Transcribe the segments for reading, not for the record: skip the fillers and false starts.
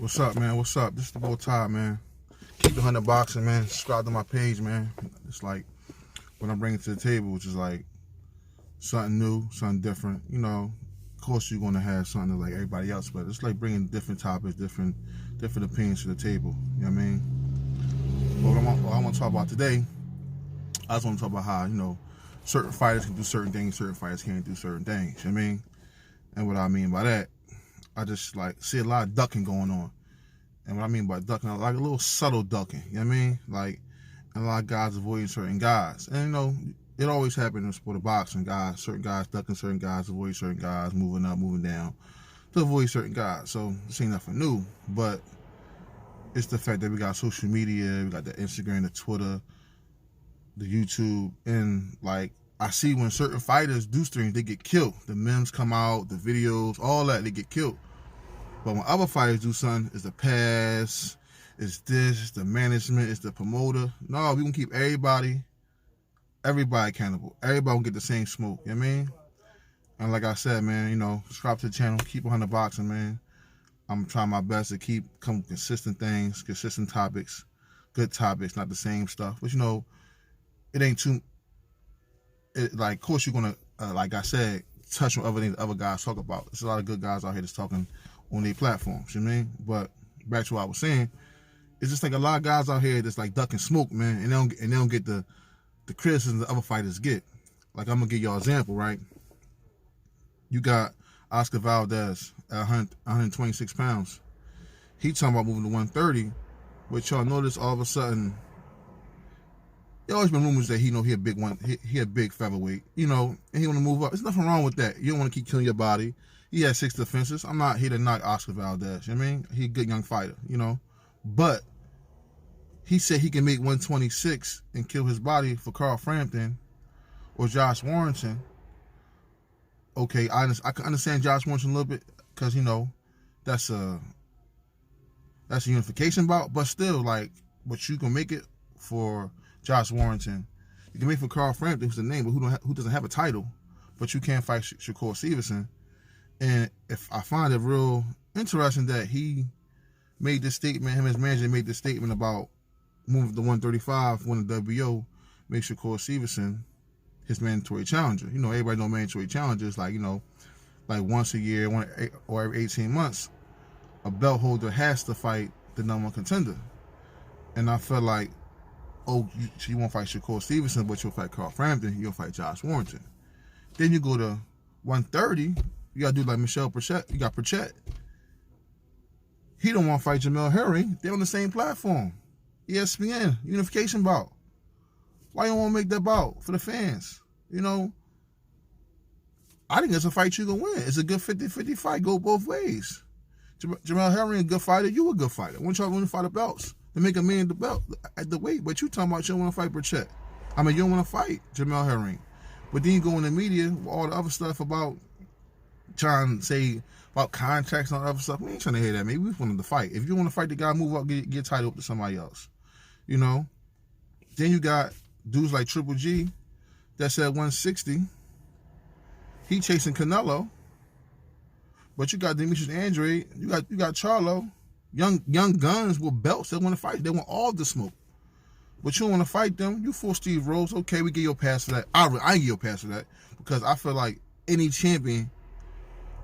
What's up, man? What's up? This is the boy Ty, man. Keep the 100 boxing, man. Subscribe to my page, man. It's like what I'm bringing to the table, which is like something new, something different. You know, of course you're gonna have something like everybody else, but it's like bringing different topics, different opinions to the table. You know what I mean? What I want to talk about today, I just want to talk about how certain fighters can do certain things, certain fighters can't do certain things. You know what I mean? And what I mean by that, I just like see a lot of ducking going on. And what I mean by ducking, like a little subtle ducking, you know what I mean? Like, and a lot of guys avoiding certain guys. And, it always happens in the sport of boxing. Certain guys ducking certain guys, avoiding certain guys, moving up, moving down to avoid certain guys. So, this ain't nothing new. But it's the fact that we got social media, we got the Instagram, the Twitter, the YouTube. And, like, I see when certain fighters do things, they get killed. The memes come out, the videos, all that, they get killed. But when other fighters do something, it's the pass, it's this, it's the management, it's the promoter. No, we gonna keep everybody accountable. Everybody gonna get the same smoke, you know what I mean? And like I said, man, subscribe to the channel, keep 100 boxing, man. I'm trying my best to keep coming with consistent things, consistent topics, good topics, not the same stuff. But it ain't too, of course you're gonna, like I said, touch on other things other guys talk about. There's a lot of good guys out here that's talking on their platforms, you know what I mean? But back to what I was saying, it's just like a lot of guys out here that's like ducking smoke, man, and they don't get the criticism that other fighters get. Like, I'm gonna give y'all an example, right? You got Oscar Valdez at 126 pounds. He talking about moving to 130, but y'all notice all of a sudden, there always been rumors that he a big one, he a big featherweight, and he want to move up. There's nothing wrong with that. You don't want to keep killing your body. He had 6 defenses. I'm not here to knock Oscar Valdez. You know what I mean? He a good young fighter, But he said he can make 126 and kill his body for Carl Frampton or Josh Warrington. Okay, I can understand Josh Warrington a little bit because, that's a unification bout. But still, but you can make it for Josh Warrington. You can make it for Carl Frampton, who's the name, but who doesn't have a title. But you can't fight Shakur Stevenson. And if I find it real interesting that he made this statement, him and his manager made this statement about moving to 135 when the WO makes Shakur Stevenson his mandatory challenger. Everybody know mandatory challengers, like once a year or every 18 months, a belt holder has to fight the number one contender. And I felt like, you won't fight Shakur Stevenson, but you'll fight Carl Frampton, you'll fight Josh Warrington. Then you go to 130, you got to do like Michelle Pritchett. You got Pritchett. He don't want to fight Jamel Herring. They're on the same platform. ESPN, unification bout. Why you don't want to make that bout for the fans? I think it's a fight you can win. It's a good 50-50 fight. Go both ways. Jamel Herring, a good fighter. You a good fighter. When y'all want to fight the belts, they make a man the belt at the weight. But you talking about you don't want to fight Pritchett. You don't want to fight Jamel Herring. But then you go in the media with all the other stuff about trying to say about contracts and all that other stuff. We ain't trying to hear that, man. We just want to fight. If you want to fight the guy, move up, get title up to somebody else. Then you got dudes like Triple G that's at 160. He chasing Canelo. But you got Demetrius Andrade. You got Charlo. Young guns with belts that want to fight. They want all the smoke. But you don't want to fight them. You force Steve Rose. Okay, we give you a pass for that. I give you a pass for that because I feel like any champion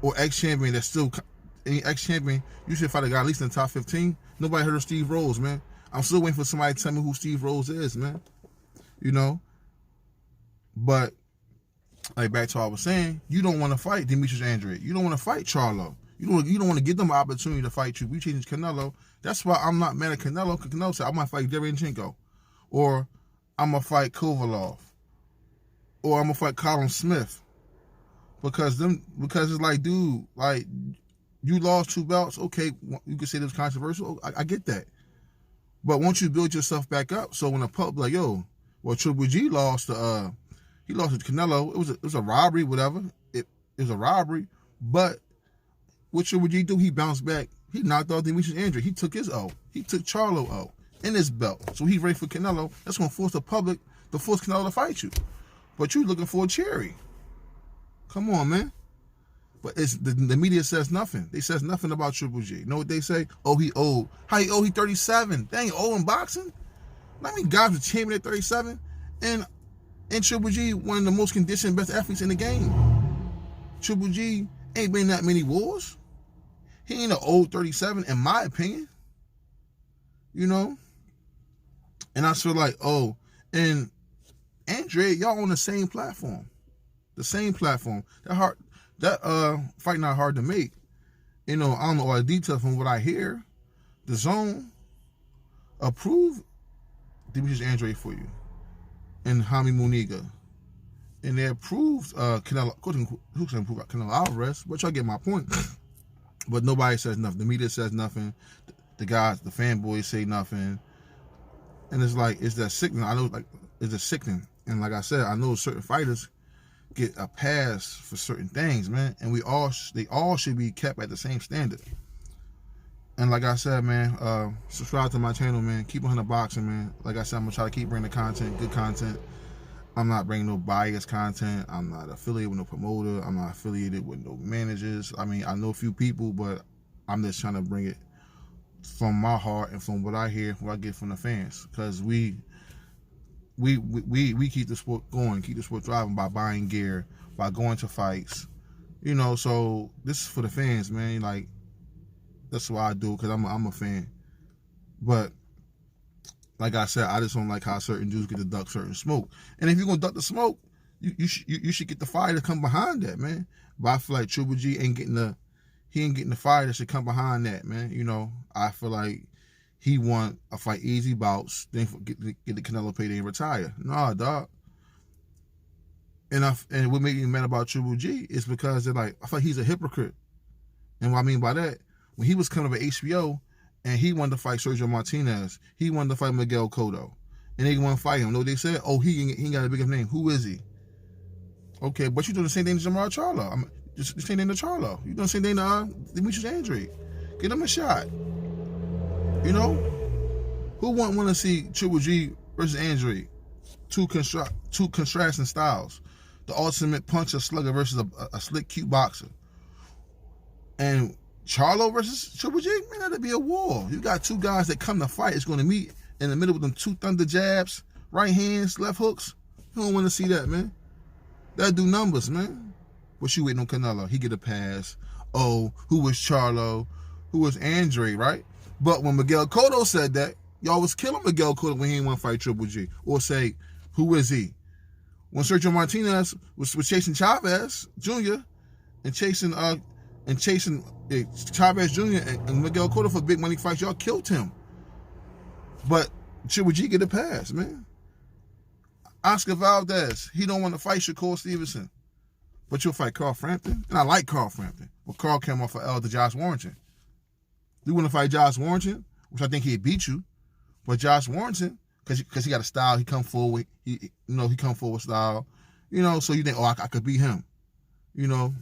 or ex-champion that's still any ex-champion, you should fight a guy at least in the top 15. Nobody heard of Steve Rose, man. I'm still waiting for somebody to tell me who Steve Rose is, man. But like back to what I was saying, you don't want to fight Demetrius Andrade. You don't want to fight Charlo. You don't want to give them an opportunity to fight you. We changed Canelo. That's why I'm not mad at Canelo. Because Canelo said I might fight Derenchenko, or I'm gonna fight Kovalov, or I'm gonna fight Colin Smith. Because it's like, dude, like you lost 2 belts. Okay, you could say it was controversial. I get that. But once you build yourself back up, so when a public like, Triple G lost to Canelo, it was a robbery, whatever. It was a robbery. But what Triple G do? He bounced back. He knocked out Demetrius Andrade. He took his O. He took Charlo O in his belt. So he's ready for Canelo. That's gonna force the public to force Canelo to fight you. But you looking for a cherry. Come on, man. But it's the media says nothing. They says nothing about Triple G. You know what they say? Oh, he old. How he old? He 37. They ain't old in boxing. I mean, guys was champion at 37, and Triple G, one of the most conditioned, best athletes in the game. Triple G ain't been in that many wars. He ain't an old 37, in my opinion. You know? And I feel like, oh, and Andre, y'all on the same platform. The same platform. That fight not hard to make. You know, I don't know all the details from what I hear. The Zone approved Demetrius Andre for you and Jaime Muniga. And they approved Canelo. Who can approve Canelo Alvarez? But y'all get my point. But nobody says nothing. The media says nothing. The guys, the fanboys say nothing. And it's like, it's that sickening. I know, like, it's a sickening. And like I said, I know certain fighters get a pass for certain things, man. And they all should be kept at the same standard. And like I said, man, subscribe to my channel, man. Keep 100 boxing, man. Like I said, I'm gonna try to keep bringing the content, good content. I'm not bringing no biased content. I'm not affiliated with no promoter. I'm not affiliated with no managers. I mean, I know a few people, but I'm just trying to bring it from my heart and from what I hear, what I get from the fans. Because we keep the sport going, keep the sport driving by buying gear, by going to fights. You know, so this is for the fans, man. Like, that's what I do, because I'm a fan. But like I said, I just don't like how certain dudes get to duck certain smoke. And if you're gonna duck the smoke, you should get the fire to come behind that, man. But I feel like Triple G ain't getting the fire that should come behind that, man. You know, I feel like he want a fight easy bouts, then get the Canelo payday and retire. Nah, dog. And what made me mad about Triple G is because they're like, I feel like he's a hypocrite. And what I mean by that, when he was coming up at HBO and he wanted to fight Sergio Martinez, he wanted to fight Miguel Cotto, and they want to fight him. You know what they said? Oh, he ain't got a big enough name. Who is he? Okay, but you doing the same thing to Jermall Charlo. Just the same thing to Charlo. You doing the same thing to Demetrius Andre. Get him a shot. You know? Who wouldn't want to see Triple G versus Andre? Two contrasting styles. The ultimate puncher slugger versus a slick, cute boxer. And Charlo versus Triple G, man, that'd be a war. You got two guys that come to fight. It's going to meet in the middle with them two thunder jabs, right hands, left hooks. You don't want to see that, man. That'd do numbers, man. But you waiting on Canelo. He get a pass. Oh, who was Charlo? Who was Andre, right? But when Miguel Cotto said that, y'all was killing Miguel Cotto when he didn't want to fight Triple G. Or say, who is he? When Sergio Martinez was chasing Chavez Jr. and chasing Chavez Jr. and Miguel Cotto for big money fights, y'all killed him. But Triple G get a pass, man. Oscar Valdez, he don't want to fight Shakur Stevenson. But you'll fight Carl Frampton. And I like Carl Frampton. But Carl came off of L to Josh Warrington. You want to fight Josh Warrington, which I think he'd beat you. But Josh Warrington, because he got a style, he come forward. He come forward style. You know, so you think, oh, I could beat him. You know,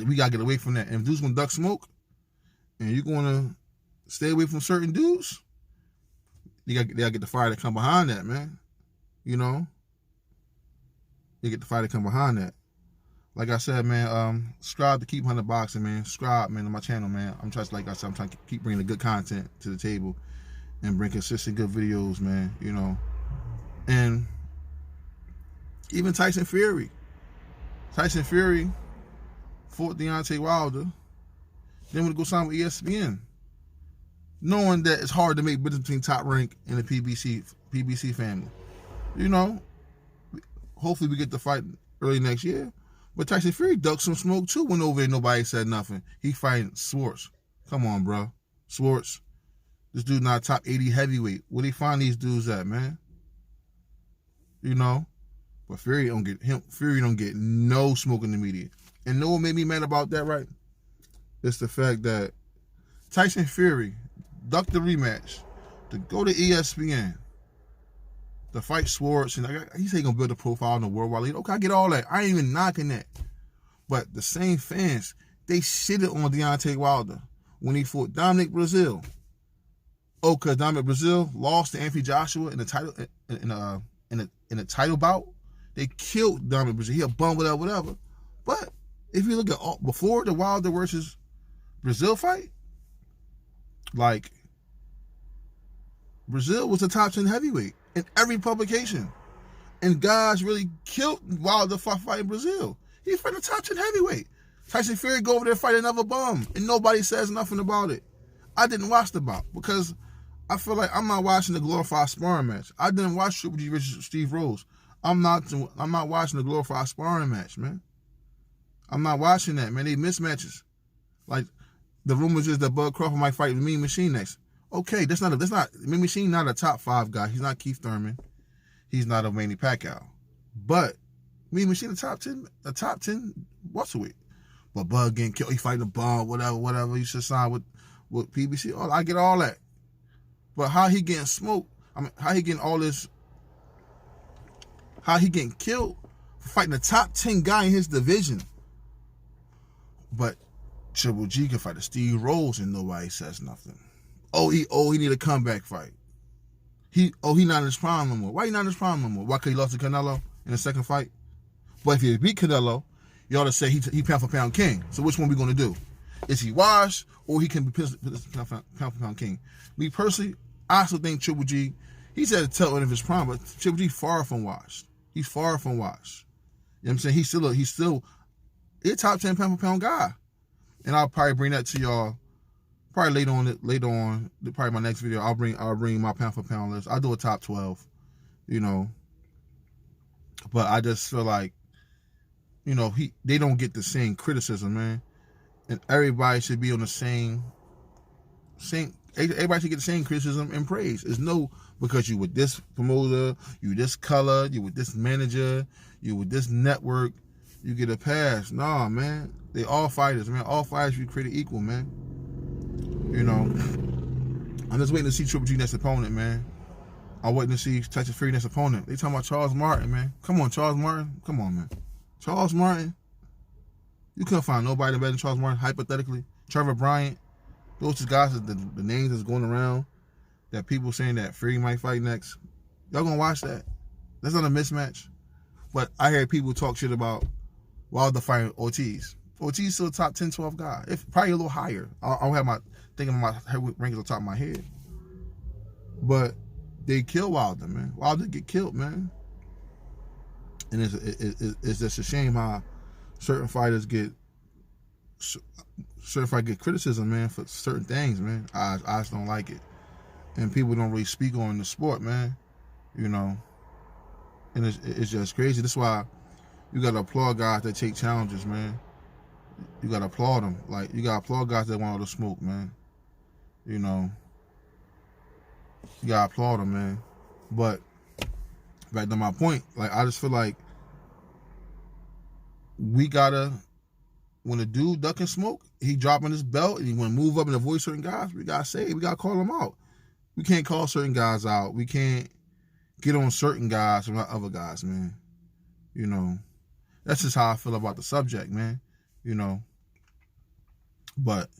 we got to get away from that. And if dudes going to duck smoke, and you're going to stay away from certain dudes, they got to get the fire to come behind that, man. You know? You get the fire to come behind that. Like I said, man, subscribe to Keep 100 Boxing, man. Subscribe, man, to my channel, man. I'm trying to keep bringing the good content to the table and bring consistent good videos, man, you know. And even Tyson Fury fought Deontay Wilder, then would go sign with ESPN, knowing that it's hard to make business between Top Rank and the PBC family. You know, hopefully we get the fight early next year. But Tyson Fury ducked some smoke too, went over there, nobody said nothing. He fighting Schwartz. Come on, bro. Schwartz. This dude not top 80 heavyweight. Where they find these dudes at, man? You know? But Fury don't get no smoke in the media. And know what made me mad about that, right? It's the fact that Tyson Fury ducked the rematch to go to ESPN to fight Schwartz, and he said he gonna build a profile in the worldwide league. Okay, I get all that. I ain't even knocking that. But the same fans, they shitted on Deontay Wilder when he fought Dominic Brazil. Oh, cause Dominic Brazil lost to Anthony Joshua in the title in a title bout. They killed Dominic Brazil. He a bum, whatever. But If you look at before the Wilder versus Brazil fight, like, Brazil was the top 10 heavyweight in every publication. And guys really killed Wilder fighting Brazil. He fought the top 10 heavyweight. Tyson Fury go over there fight another bum, and nobody says nothing about it. I didn't watch the bout because I feel like I'm not watching the glorified sparring match. I didn't watch Triple G versus Steve Rose. I'm not watching the glorified sparring match, man. I'm not watching that, man. They mismatches. Like, the rumors is that Bud Crawford might fight Mean Machine next. Okay, that's not Mean Machine not a top 5 guy. He's not Keith Thurman. He's not a Manny Pacquiao. But Mean Machine a top 10 welterweight. But Bud getting killed, he fighting a bum, whatever. You should sign with PBC. Oh, I get all that. But how he getting smoked? I mean, how he getting all this? How he getting killed for fighting the top 10 guy in his division? But Triple G can fight a Steve Rose and nobody says nothing. Oh, he need a comeback fight. He not in his prime no more. Why he not in his prime no more? Why? Because he lost to Canelo in the second fight. But if he beat Canelo, you ought to say he pound for pound king. So which one we gonna do? Is he washed or he can be pound for pound king? Me personally, I still think Triple G, he's at the tail end of his prime, but Triple G far from washed. He's far from washed. You know what I'm saying? He's still a top 10 pound for pound guy. And I'll probably bring that to y'all probably later on, probably my next video. I'll bring my pound for pound list. I'll do a top 12, you know. But I just feel like, you know, they don't get the same criticism, man. And everybody should be on the same everybody should get the same criticism and praise. It's no because you with this promoter, you this color, you with this manager, you with this network, you get a pass. Nah, man. They all fighters, man. All fighters should be created equal, man. You know, I'm just waiting to see Triple G next opponent, man. I'm waiting to see Tyson Fury next opponent. They talking about Charles Martin, man. Come on, Charles Martin. Come on, man. Charles Martin. You couldn't find nobody better than Charles Martin, hypothetically. Trevor Bryant. Those guys, the names that's going around that people saying that Fury might fight next. Y'all gonna watch that? That's not a mismatch. But I hear people talk shit about Wilder fighting Ortiz. Ortiz still a top 10, 12 guy. If probably a little higher. I don't have my thinking of my rankings on top of my head. But they kill Wilder, man. Wilder get killed, man. And it's just a shame how certain fighters get criticism, man, for certain things, man. I just don't like it. And people don't really speak on the sport, man. You know. And it's just crazy. That's why you gotta applaud guys that take challenges, man. You gotta applaud them. Like, you gotta applaud guys that want all the smoke, man. You know. You gotta applaud them, man. But back to my point, like, I just feel like we gotta, when a dude ducking smoke, he dropping his belt and he wanna move up and avoid certain guys, we gotta call them out. We can't call certain guys out. We can't get on certain guys from other guys, man. You know. That's just how I feel about the subject, man. You know. But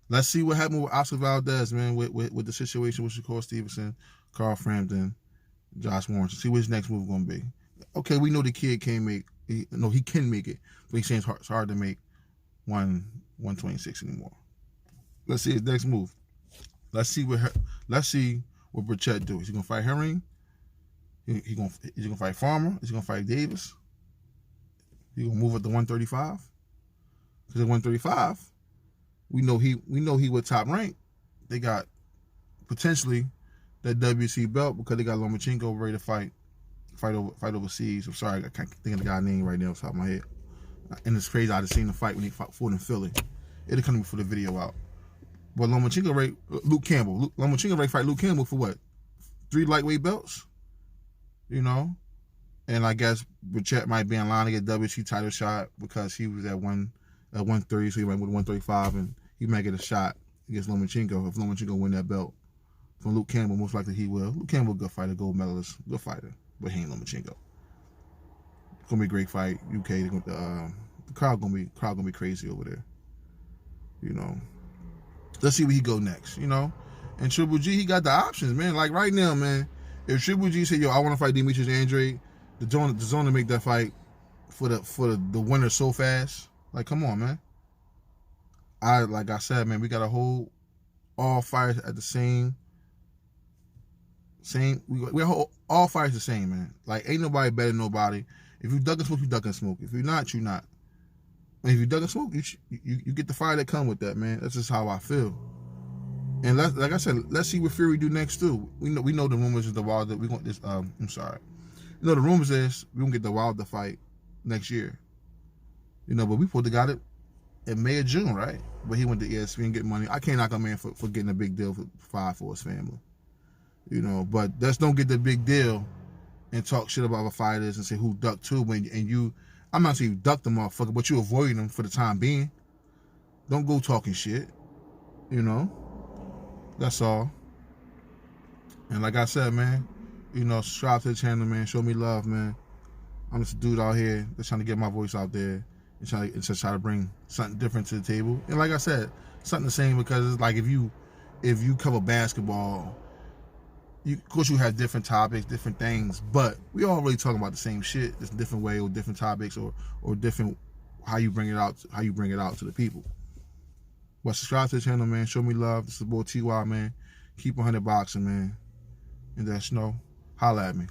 let's see what happened with Oscar Valdez, man, with the situation with Shakur Stevenson, Carl Frampton, Josh Warren. See what his next move going to be. Okay, we know the kid can't make, he can make it, but he's saying it's hard to make 126 anymore. Let's see his next move. Let's see what Burchett do. Is he gonna fight Herring? Is he gonna fight Farmer? Is he gonna fight Davis? He gonna move up to 135? Because at 135, we know he with top rank. They got potentially that WC belt because they got Lomachenko ready to fight overseas. I'm sorry, I can't think of the guy's name right now off the top of my head. And it's crazy, I just seen the fight when he fought in Philly. It'll come before the video out. But Lomachenko ready, Lomachenko ready fight Luke Campbell for what? 3 lightweight belts? You know? And I guess Burchett might be in line to get WC title shot because he was at 130, so he might win 135, and he might get a shot against Lomachenko if Lomachenko win that belt from Luke Campbell. Most likely he will. Luke Campbell, good fighter, gold medalist, good fighter, but he ain't Lomachenko. It's gonna be a great fight. UK, the crowd gonna be crazy over there. You know, let's see where he go next. You know, and Triple G, he got the options, man. Like right now, man, if Triple G say, "Yo, I want to fight Demetrius Andrade," the zone to make that fight for the winner so fast. Like, come on, man. Like I said, man, we got to hold all fighters at the same. We hold all fighters the same, man. Like, ain't nobody better than nobody. If you ducking smoke, you ducking smoke. If you're not, you not. And if you ducking smoke, you get the fire that come with that, man. That's just how I feel. And like I said, let's see what Fury do next too. We know the rumors is the Wilder. We want this. I'm sorry. You know the rumors is we gonna get the Wilder fight next year. You know, but we supposed to got it in May or June, right? But he went to ESPN and get money. I can't knock a man for getting a big deal for his family. You know, but let's don't get the big deal and talk shit about the fighters and say who ducked too. I'm not saying you ducked the motherfucker, but you avoiding them for the time being. Don't go talking shit. You know. That's all. And like I said, man, you know, subscribe to the channel, man. Show me love, man. I'm just a dude out here that's trying to get my voice out there and try to bring something different to the table. And like I said, something the same, because it's like if you cover basketball, of course you have different topics, different things, but we all really talking about the same shit, just different way or different topics or different how you bring it out to the people. But subscribe to the channel, man. Show me love. This is boy TY, man. Keep 100 boxing, man. And that's holla at me.